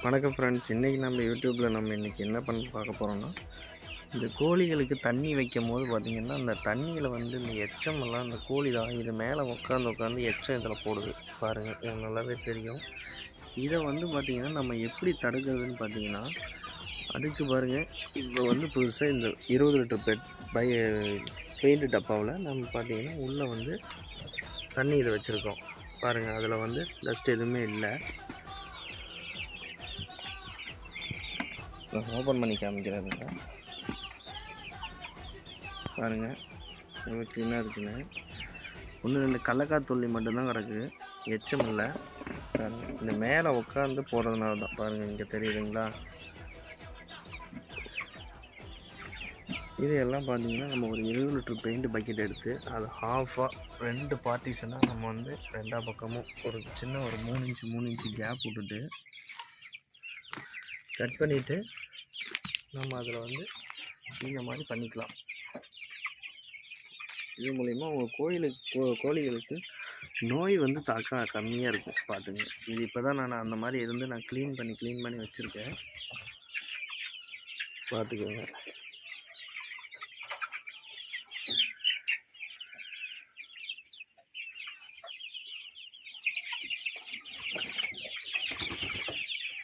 வணக்கம் ஃப்ரெண்ட்ஸ். இன்றைக்கி நம்ம யூடியூப்பில் இன்றைக்கி என்ன பார்க்க போகிறோம்னா, இந்த கோழிகளுக்கு தண்ணி வைக்கும்போது பார்த்திங்கன்னா, அந்த தண்ணியில் இந்த எச்சமெல்லாம் இந்த கோழி தான் இது மேலே உட்காந்து எச்சம் இதில் போடுது பாருங்கள். இது நல்லாவே தெரியும். இதை பார்த்திங்கன்னா நம்ம எப்படி தடுக்கிறதுன்னு பார்த்திங்கன்னா, அதுக்கு பாருங்கள், இப்போ புதுசாக இந்த 20 லிட்டர் பெயிண்ட் டப்பாவில் நம்ம பார்த்திங்கன்னா உள்ளே தண்ணி இதை வச்சுருக்கோம் பாருங்கள். அதில் டஸ்ட் எதுவுமே இல்லை. நான் ஓப்பன் பண்ணி காமிக்கிறேங்க பாருங்கள், எவ்வளோ க்ளீனாக இருக்குன்னு. ஒன்று 2 கடலக்காய் துள்ளி மட்டும்தான் கிடக்குது, எச்சம் இல்லை பாருங்கள். இந்த மேலே உட்காந்து போகிறதுனால தான் பாருங்கள், இங்கே தெரியுதுங்களா. இது எல்லாம் பார்த்திங்கன்னா நம்ம ஒரு 20 லிட்டர் பெயிண்ட் பக்கெட் எடுத்து அது ஹாஃபாக 2 பார்ட்டிஷனாக நம்ம 2 பக்கமும் ஒரு சின்ன ஒரு 3 இன்ச்சு கேப் விட்டுட்டு கட் பண்ணிவிட்டு நம்ம அதில் இந்த மாதிரி பண்ணிக்கலாம். இது மூலிமா உங்கள் கோழிகளுக்கு நோய் தாக்க கம்மியாக இருக்கும் பார்த்துங்க. இது இப்போ தான் நான் அந்த மாதிரி நான் க்ளீன் பண்ணி வச்சுருக்கேன் பார்த்துக்கோங்க.